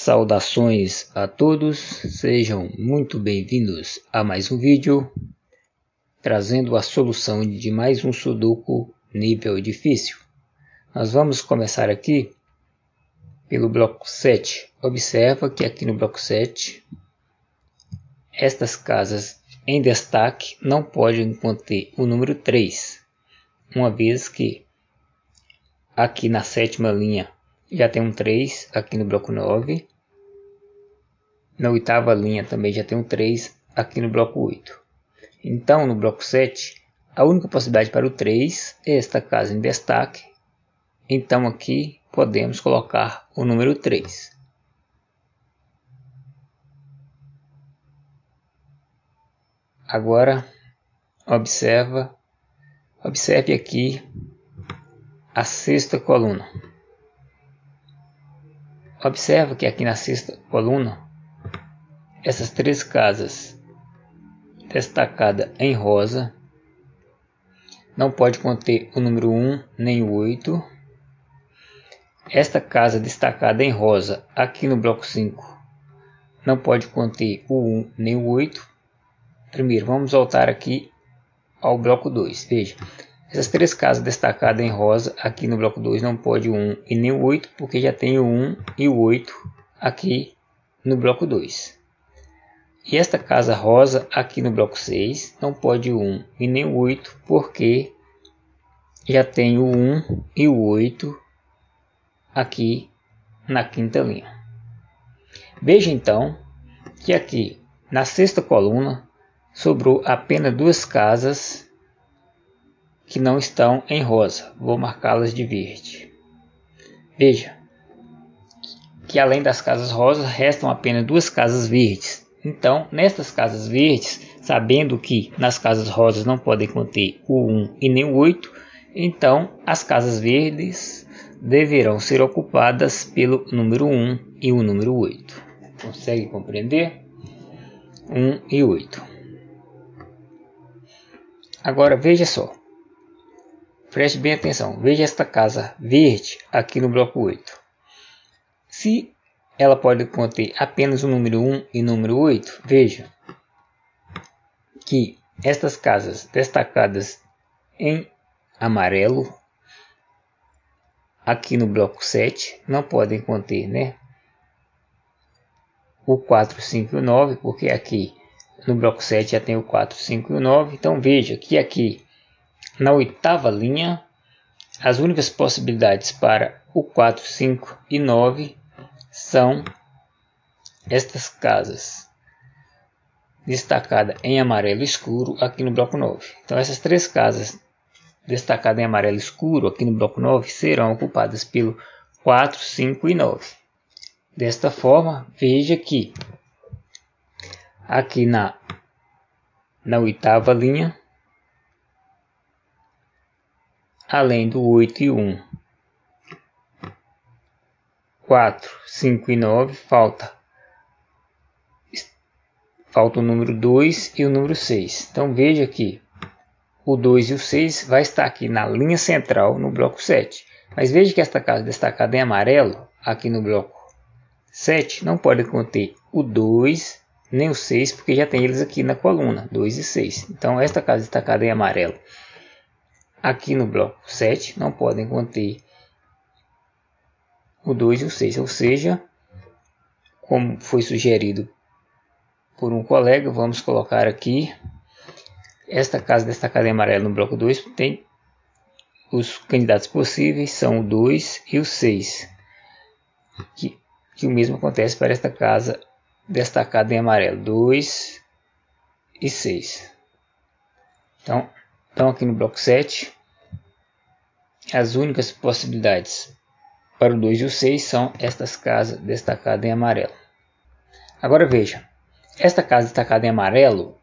Saudações a todos, sejam muito bem-vindos a mais um vídeo trazendo a solução de mais um Sudoku nível difícil. Nós vamos começar aqui pelo bloco 7. Observa que aqui no bloco 7 estas casas em destaque não podem conter o número 3, uma vez que aqui na sétima linha já tem um 3, aqui no bloco 9. Na oitava linha também já tem um 3, aqui no bloco 8. Então, no bloco 7, a única possibilidade para o 3 é esta casa em destaque. Então, aqui podemos colocar o número 3. Agora, observe aqui a sexta coluna. Observa que aqui na sexta coluna, essas três casas destacadas em rosa não pode conter o número 1 nem o 8. Esta casa destacada em rosa aqui no bloco 5 não pode conter o 1 nem o 8. Primeiro, vamos voltar aqui ao bloco 2. Veja, essas três casas destacadas em rosa aqui no bloco 2 não pode o 1 e nem o 8, porque já tem o 1 e o 8 aqui no bloco 2. E esta casa rosa aqui no bloco 6 não pode o 1 e nem o 8, porque já tem o 1 e o 8 aqui na quinta linha. Veja então que aqui na sexta coluna sobrou apenas duas casas que não estão em rosa. Vou marcá-las de verde. Veja que além das casas rosas restam apenas duas casas verdes. Então, nestas casas verdes, sabendo que nas casas rosas não podem conter o 1 e nem o 8, então as casas verdes deverão ser ocupadas pelo número 1 e o número 8. Consegue compreender? 1 e 8. Agora veja só. Preste bem atenção. Veja esta casa verde aqui no bloco 8. Se ela pode conter apenas o número 1 e o número 8, veja que estas casas destacadas em amarelo aqui no bloco 7 não podem conter, né, o 4, 5 e o 9, porque aqui no bloco 7 já tem o 4, 5 e o 9. Então veja que aqui na oitava linha as únicas possibilidades para o 4, 5 e 9 são estas casas destacadas em amarelo escuro aqui no bloco 9. Então essas três casas destacadas em amarelo escuro aqui no bloco 9 serão ocupadas pelo 4, 5 e 9. Desta forma, veja que aqui na oitava linha, além do 8 e 1, 4, 5 e 9, falta o número 2 e o número 6. Então veja que o 2 e o 6 vai estar aqui na linha central no bloco 7. Mas veja que esta casa destacada em amarelo aqui no bloco 7 não pode conter o 2 nem o 6, porque já tem eles aqui na coluna 2 e 6. Então esta casa destacada em amarelo aqui no bloco 7 não podem conter o 2 e o 6, ou seja, como foi sugerido por um colega, vamos colocar aqui esta casa destacada em amarelo no bloco 2, tem os candidatos possíveis são o 2 e o 6, que o mesmo acontece para esta casa destacada em amarelo, 2 e 6. Então aqui no bloco 7, as únicas possibilidades para o 2 e o 6 são estas casas destacadas em amarelo. Agora veja, esta casa destacada em amarelo,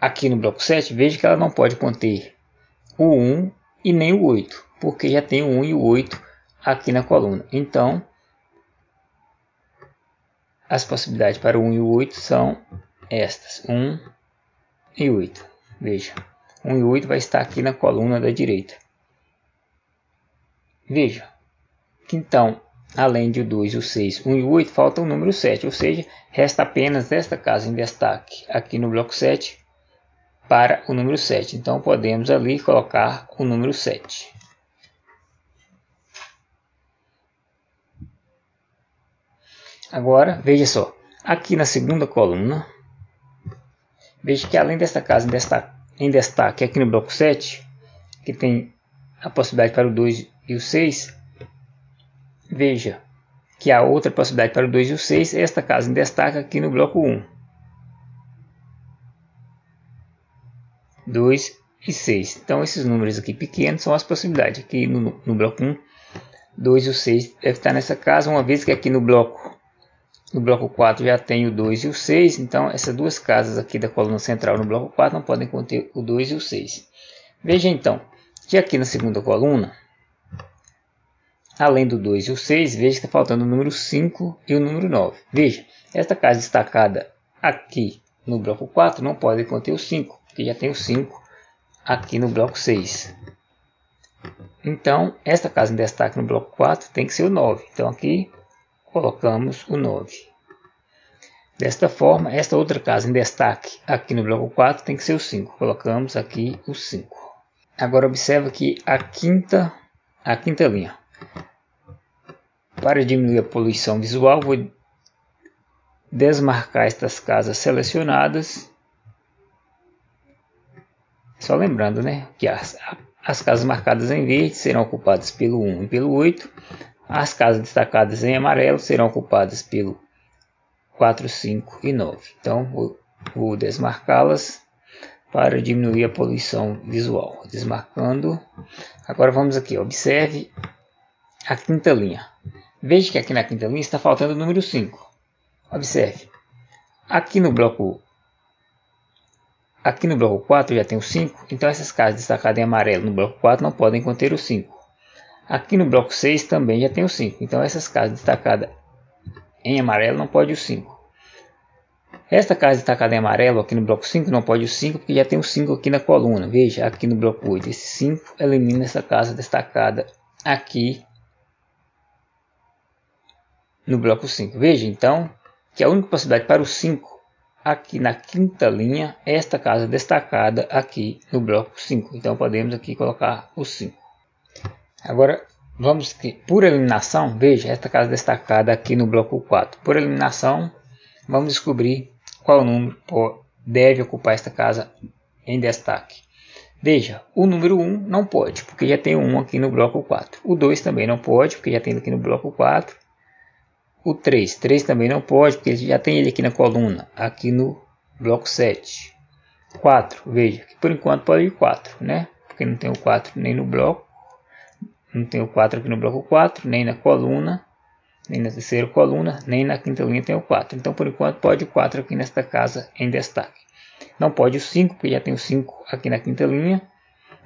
aqui no bloco 7, veja que ela não pode conter o 1 e nem o 8, porque já tem o 1 e o 8 aqui na coluna. Então, as possibilidades para o 1 e o 8 são estas, 1 e 8. Veja, 1 e 8 vai estar aqui na coluna da direita. Veja que então além de o 2, o 6, 1 e o 8, falta o número 7, ou seja, resta apenas esta casa em destaque aqui no bloco 7 para o número 7. Então podemos ali colocar o número 7. Agora, veja só, aqui na segunda coluna, veja que além desta casa em destaque aqui no bloco 7, que tem a possibilidade para o 2 e o 6, veja que há outra possibilidade para o 2 e o 6, esta casa em destaque aqui no bloco 1. 2 e 6. Então esses números aqui pequenos são as possibilidades. Aqui no bloco 1, 2 e o 6 deve estar nessa casa, uma vez que aqui no bloco 4 já tem o 2 e o 6, então essas duas casas aqui da coluna central no bloco 4 não podem conter o 2 e o 6. Veja então que aqui na segunda coluna, além do 2 e o 6, veja que está faltando o número 5 e o número 9. Veja, esta casa destacada aqui no bloco 4 não pode conter o 5, porque já tem o 5 aqui no bloco 6. Então, esta casa em destaque no bloco 4 tem que ser o 9. Então aqui colocamos o 9. Desta forma, esta outra casa em destaque aqui no bloco 4 tem que ser o 5. Colocamos aqui o 5. Agora observa que a quinta linha. Para diminuir a poluição visual, vou desmarcar estas casas selecionadas. Só lembrando, né, que as casas marcadas em verde serão ocupadas pelo 1 e pelo 8. As casas destacadas em amarelo serão ocupadas pelo 4, 5 e 9. Então, vou desmarcá-las para diminuir a poluição visual. Desmarcando. Agora vamos aqui. Observe a quinta linha. Veja que aqui na quinta linha está faltando o número 5. Observe. Aqui no bloco 4 já tem o 5. Então, essas casas destacadas em amarelo no bloco 4 não podem conter o 5. Aqui no bloco 6 também já tem o 5. Então essas casas destacadas em amarelo não pode o 5. Esta casa destacada em amarelo aqui no bloco 5 não pode o 5 porque já tem o 5 aqui na coluna. Veja, aqui no bloco 8 esse 5 elimina essa casa destacada aqui no bloco 5. Veja então que a única possibilidade para o 5 aqui na quinta linha é esta casa destacada aqui no bloco 5. Então podemos aqui colocar o 5. Agora, vamos que por eliminação, veja esta casa destacada aqui no bloco 4. Por eliminação, vamos descobrir qual número deve ocupar esta casa em destaque. Veja, o número 1 não pode, porque já tem o 1 aqui no bloco 4. O 2 também não pode, porque já tem ele aqui no bloco 4. O 3 também não pode, porque já tem ele aqui na coluna, aqui no bloco 7. 4, veja, que por enquanto pode ir 4, né? Porque não tem o 4 nem no bloco. Não tem o 4 aqui no bloco 4, nem na coluna, nem na terceira coluna, nem na quinta linha tem o 4. Então, por enquanto, pode o 4 aqui nesta casa em destaque. Não pode o 5, porque já tem o 5 aqui na quinta linha.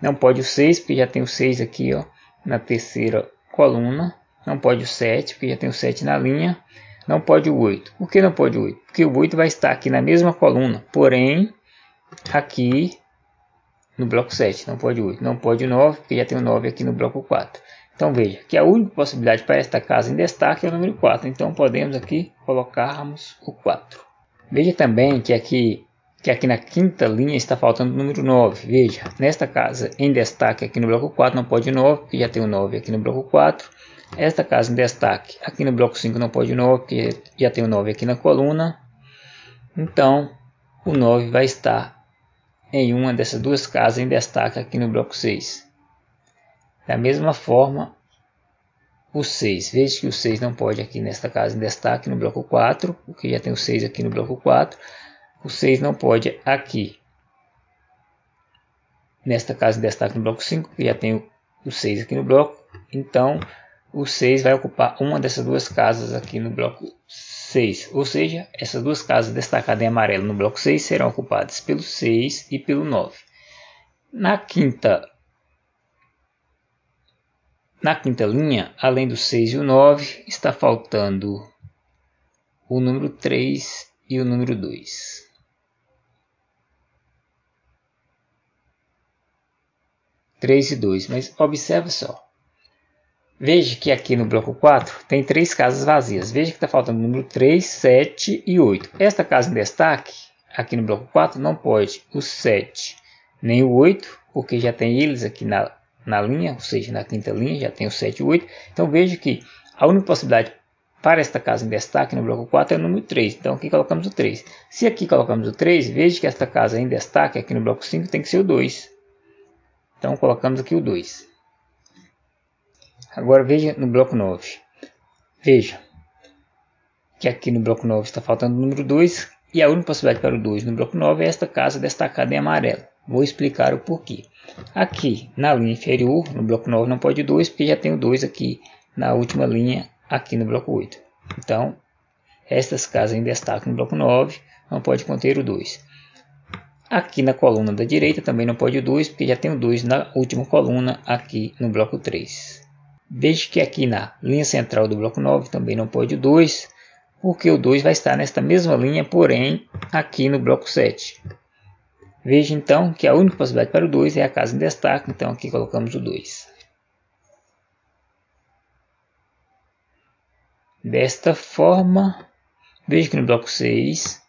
Não pode o 6, porque já tem o 6 aqui ó, na terceira coluna. Não pode o 7, porque já tem o 7 na linha. Não pode o 8. Por que não pode o 8? Porque o 8 vai estar aqui na mesma coluna, porém, aqui no bloco 7, não pode o 8, não pode o 9, porque já tem o 9 aqui no bloco 4. Então veja que a única possibilidade para esta casa em destaque é o número 4, então podemos aqui colocarmos o 4. Veja também que aqui na quinta linha está faltando o número 9, veja, nesta casa em destaque aqui no bloco 4 não pode o 9, porque já tem o 9 aqui no bloco 4. Esta casa em destaque aqui no bloco 5 não pode o 9, porque já tem o 9 aqui na coluna. Então o 9 vai estar em uma dessas duas casas em destaque aqui no bloco 6. Da mesma forma, o 6. Veja que o 6 não pode aqui nesta casa em destaque no bloco 4, porque já tem o 6 aqui no bloco 4. O 6 não pode aqui nesta casa em destaque no bloco 5, porque já tem o 6 aqui no bloco. Então, o 6 vai ocupar uma dessas duas casas aqui no bloco 6. Ou seja, essas duas casas destacadas em amarelo no bloco 6 serão ocupadas pelo 6 e pelo 9. Na quinta linha, além do 6 e o 9, está faltando o número 3 e o número 2. Três e 2, mas observe só. Veja que aqui no bloco 4 tem 3 casas vazias. Veja que está faltando o número 3, 7 e 8. Esta casa em destaque, aqui no bloco 4, não pode o 7 nem o 8, porque já tem eles aqui na linha, ou seja, na quinta linha, já tem o 7 e o 8. Então veja que a única possibilidade para esta casa em destaque no bloco 4 é o número 3. Então aqui colocamos o 3. Se aqui colocamos o 3, veja que esta casa em destaque aqui no bloco 5 tem que ser o 2. Então colocamos aqui o 2. Agora veja no bloco 9. Veja que aqui no bloco 9 está faltando o número 2. E a única possibilidade para o 2 no bloco 9 é esta casa destacada em amarelo. Vou explicar o porquê. Aqui na linha inferior, no bloco 9 não pode o 2, porque já tem o 2 aqui na última linha, aqui no bloco 8. Então, estas casas em destaque no bloco 9 não pode conter o 2. Aqui na coluna da direita também não pode o 2, porque já tem o 2 na última coluna, aqui no bloco 3. Veja que aqui na linha central do bloco 9 também não pode o 2, porque o 2 vai estar nesta mesma linha, porém aqui no bloco 7. Veja então que a única possibilidade para o 2 é a casa em destaque, então aqui colocamos o 2. Desta forma, veja que no bloco 6,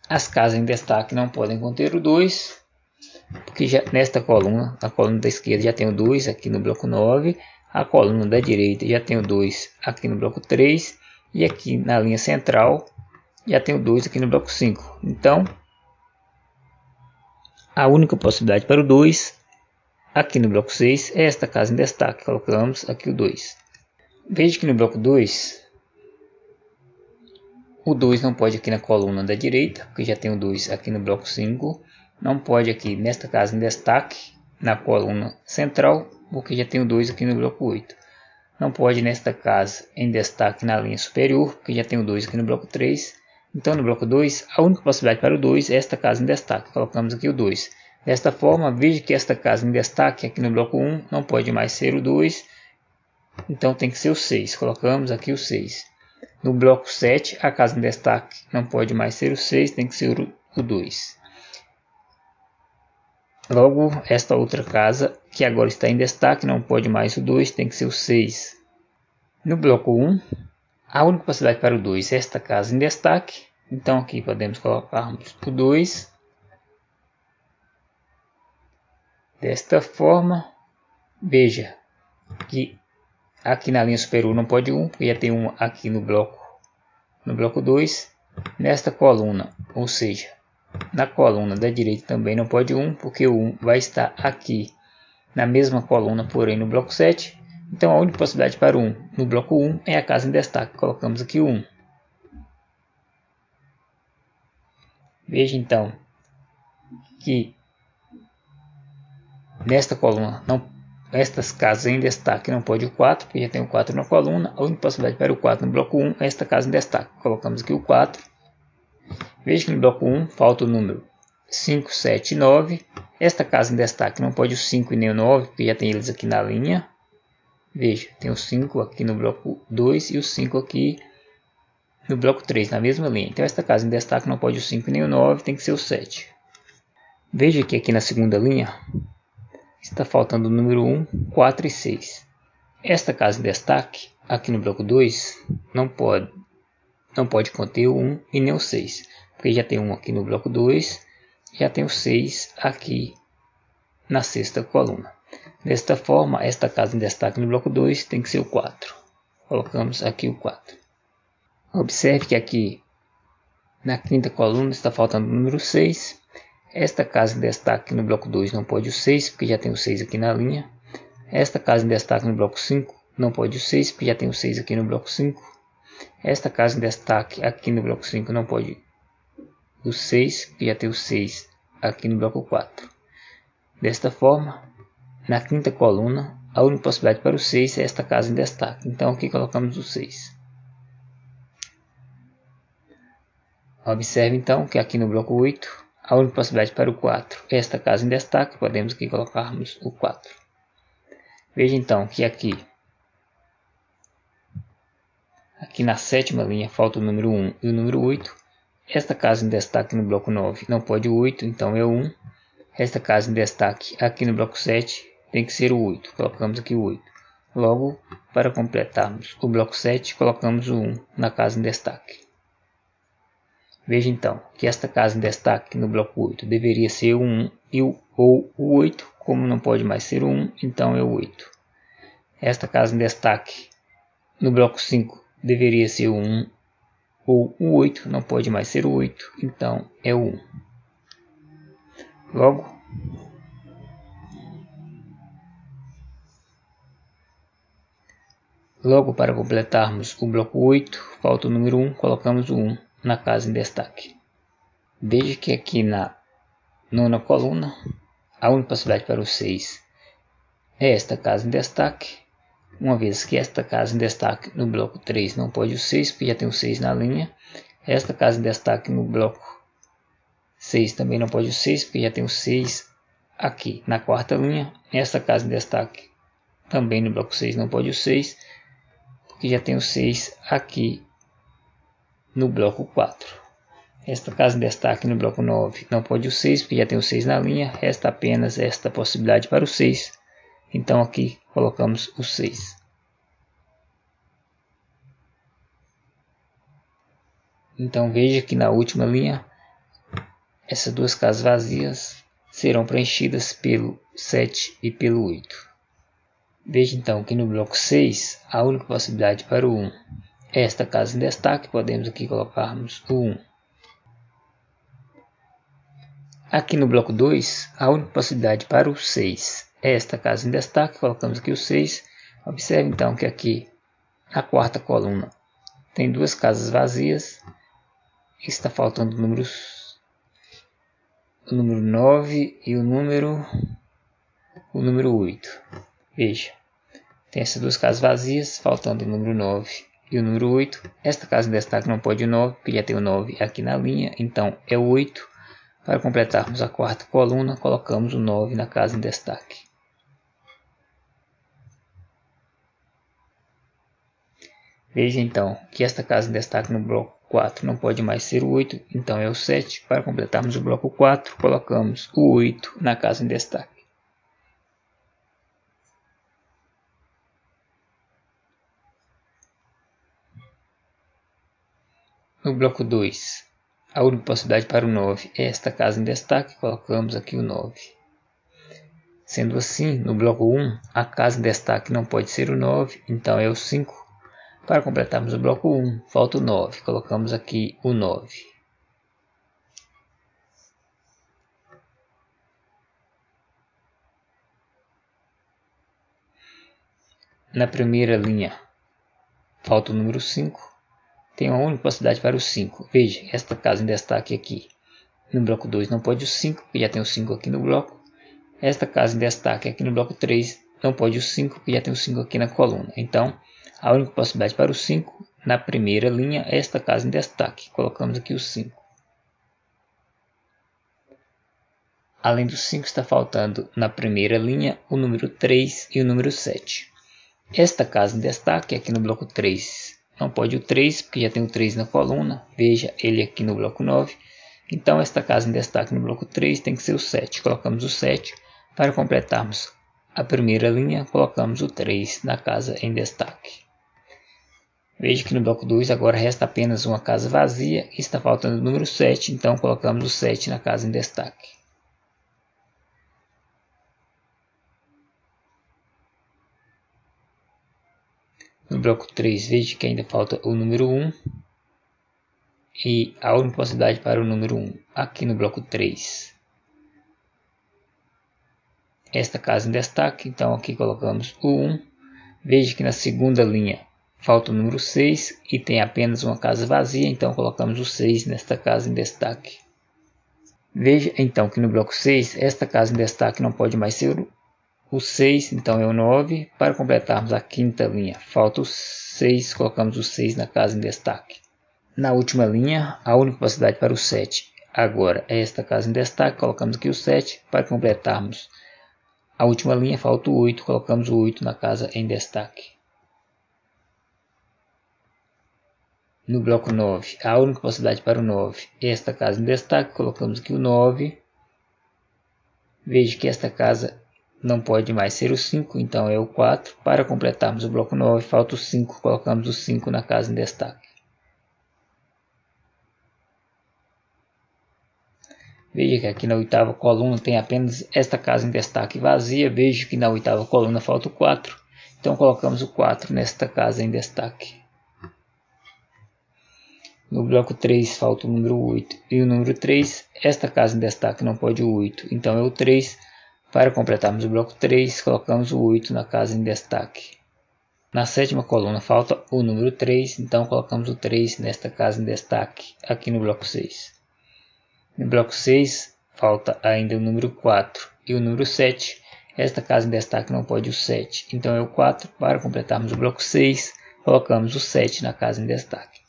as casas em destaque não podem conter o 2, porque já nesta coluna, na coluna da esquerda já tem o 2 aqui no bloco 9, a coluna da direita já tem o 2 aqui no bloco 3, e aqui na linha central já tem o 2 aqui no bloco 5. Então, a única possibilidade para o 2 aqui no bloco 6 é esta casa em destaque. Colocamos aqui o 2. Veja que no bloco 2, o 2 não pode aqui na coluna da direita, porque já tem o 2 aqui no bloco 5. Não pode aqui nesta casa em destaque, na coluna central, porque já tem o 2 aqui no bloco 8. Não pode nesta casa em destaque na linha superior, porque já tem o 2 aqui no bloco 3. Então no bloco 2, a única possibilidade para o 2 é esta casa em destaque. Colocamos aqui o 2. Desta forma, veja que esta casa em destaque aqui no bloco 1 não pode mais ser o 2. Então tem que ser o 6. Colocamos aqui o 6. No bloco 7, a casa em destaque não pode mais ser o 6, tem que ser o 2. Logo, esta outra casa, que agora está em destaque, não pode mais o 2, tem que ser o 6. No bloco 1, a única possibilidade para o 2 é esta casa em destaque. Então aqui podemos colocarmos o 2. Desta forma, veja que aqui na linha superior não pode 1, porque já tem 1 aqui no bloco 2. Nesta coluna, ou seja, na coluna da direita também não pode 1, porque o 1 vai estar aqui na mesma coluna, porém no bloco 7. Então a única possibilidade para o 1 no bloco 1 é a casa em destaque. Colocamos aqui o 1. Veja então que nesta coluna, estas casas em destaque não pode o 4, porque já tem o 4 na coluna. A única possibilidade para o 4 no bloco 1 é esta casa em destaque. Colocamos aqui o 4. Veja que no bloco 1 falta o número 5, 7 e 9. Esta casa em destaque não pode o 5 e nem o 9, porque já tem eles aqui na linha. Veja, tem o 5 aqui no bloco 2 e o 5 aqui no bloco 3, na mesma linha. Então esta casa em destaque não pode o 5 e nem o 9, tem que ser o 7. Veja que aqui na segunda linha está faltando o número 1, 4 e 6. Esta casa em destaque, aqui no bloco 2, não pode conter o 1 e nem o 6. Porque já tem 1 aqui no bloco 2, já tem o 6 aqui na sexta coluna. Desta forma, esta casa em destaque no bloco 2 tem que ser o 4. Colocamos aqui o 4. Observe que aqui na quinta coluna está faltando o número 6. Esta casa em destaque no bloco 2 não pode o 6, porque já tem o 6 aqui na linha. Esta casa em destaque no bloco 5 não pode o 6, porque já tem o 6 aqui no bloco 5. Esta casa em destaque aqui no bloco 5 não pode o 6, porque já tem o 6 aqui no bloco 4. Desta forma, na quinta coluna, a única possibilidade para o 6 é esta casa em destaque. Então aqui colocamos o 6. Observe então que aqui no bloco 8, a única possibilidade para o 4 é esta casa em destaque. Podemos aqui colocarmos o 4. Veja então que aqui na sétima linha falta o número 1 e o número 8. Esta casa em destaque no bloco 9 não pode o 8, então é o 1. esta casa em destaque aqui no bloco 7 tem que ser o 8. Colocamos aqui o 8. Logo, para completarmos o bloco 7, colocamos o 1 na casa em destaque. Veja então que esta casa em destaque no bloco 8 deveria ser o 1 ou o 8, como não pode mais ser o 1, então é o 8. Esta casa em destaque no bloco 5 deveria ser o 1 ou o 8, não pode mais ser o 8, então é o 1. Logo, para completarmos o bloco 8, falta o número 1, colocamos o 1 na casa em destaque. Veja que aqui na nona coluna, a única possibilidade para o 6 é esta casa em destaque, uma vez que esta casa em destaque no bloco 3 não pode o 6, porque já tem o 6 na linha. Esta casa em destaque no bloco 6 também não pode o 6, porque já tem o 6 aqui na quarta linha. Esta casa em destaque também no bloco 6 não pode o 6, porque já tem o 6 aqui no bloco 4. Esta casa em destaque no bloco 9 não pode o 6, porque já tem o 6 na linha. Resta apenas esta possibilidade para o 6. Então aqui colocamos o 6. Então veja que na última linha, essas duas casas vazias serão preenchidas pelo 7 e pelo 8. Veja então que no bloco 6, a única possibilidade para o 1 é esta casa em destaque. Podemos aqui colocarmos o 1. Aqui no bloco 2, a única possibilidade para o 6 é esta casa em destaque. Colocamos aqui o 6. Observe então que aqui na quarta coluna tem duas casas vazias. Está faltando o número 9 e o número 8. Veja, tem essas duas casas vazias, faltando o número 9 e o número 8. Esta casa em destaque não pode o 9, porque já tem o 9 aqui na linha, então é o 8. Para completarmos a quarta coluna, colocamos o 9 na casa em destaque. Veja então que esta casa em destaque no bloco 4 não pode mais ser o 8, então é o 7. Para completarmos o bloco 4, colocamos o 8 na casa em destaque. No bloco 2, a única possibilidade para o 9 é esta casa em destaque, colocamos aqui o 9. Sendo assim, no bloco 1, a casa em destaque não pode ser o 9, então é o 5. Para completarmos o bloco 1, falta o 9, colocamos aqui o 9. Na primeira linha, falta o número 5. Tem uma única possibilidade para o 5. Veja, esta casa em destaque aqui no bloco 2 não pode o 5, porque já tem o 5 aqui no bloco. Esta casa em destaque aqui no bloco 3 não pode o 5, porque já tem o 5 aqui na coluna. Então, a única possibilidade para o 5 na primeira linha é esta casa em destaque. Colocamos aqui o 5. Além do 5, está faltando na primeira linha o número 3 e o número 7. Esta casa em destaque aqui no bloco 3 não pode o 3, porque já tem o 3 na coluna. Veja ele aqui no bloco 9. Então esta casa em destaque no bloco 3 tem que ser o 7. Colocamos o 7. Para completarmos a primeira linha, colocamos o 3 na casa em destaque. Veja que no bloco 2 agora resta apenas uma casa vazia e está faltando o número 7, então colocamos o 7 na casa em destaque. No bloco 3, veja que ainda falta o número 1 e a única possibilidade para o número 1 aqui no bloco 3. Esta casa em destaque, então aqui colocamos o 1. Veja que na segunda linha falta o número 6 e tem apenas uma casa vazia, então colocamos o 6 nesta casa em destaque. Veja então que no bloco 6, esta casa em destaque não pode mais ser o 6, então é o 9. Para completarmos a quinta linha, falta o 6, colocamos o 6 na casa em destaque. Na última linha, a única possibilidade para o 7 agora é esta casa em destaque, colocamos aqui o 7. Para completarmos a última linha, falta o 8, colocamos o 8 na casa em destaque. No bloco 9, a única possibilidade para o 9 é esta casa em destaque, colocamos aqui o 9. Veja que esta casa não pode mais ser o 5, então é o 4. Para completarmos o bloco 9, falta o 5, colocamos o 5 na casa em destaque. Veja que aqui na oitava coluna tem apenas esta casa em destaque vazia. Veja que na oitava coluna falta o 4. Então colocamos o 4 nesta casa em destaque. No bloco 3 falta o número 8 e o número 3. Esta casa em destaque não pode o 8, então é o 3. Para completarmos o bloco 3, colocamos o 8 na casa em destaque. Na sétima coluna falta o número 3, então colocamos o 3 nesta casa em destaque, aqui no bloco 6. No bloco 6 falta ainda o número 4 e o número 7. Esta casa em destaque não pode o 7, então é o 4. Para completarmos o bloco 6, colocamos o 7 na casa em destaque.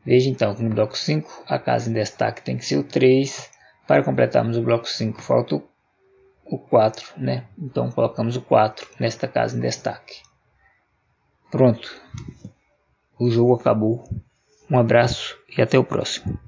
Veja então que no bloco 5 a casa em destaque tem que ser o 3. Para completarmos o bloco 5 falta o 4, né? Então colocamos o 4 nesta casa em destaque. Pronto, o jogo acabou. Um abraço e até o próximo.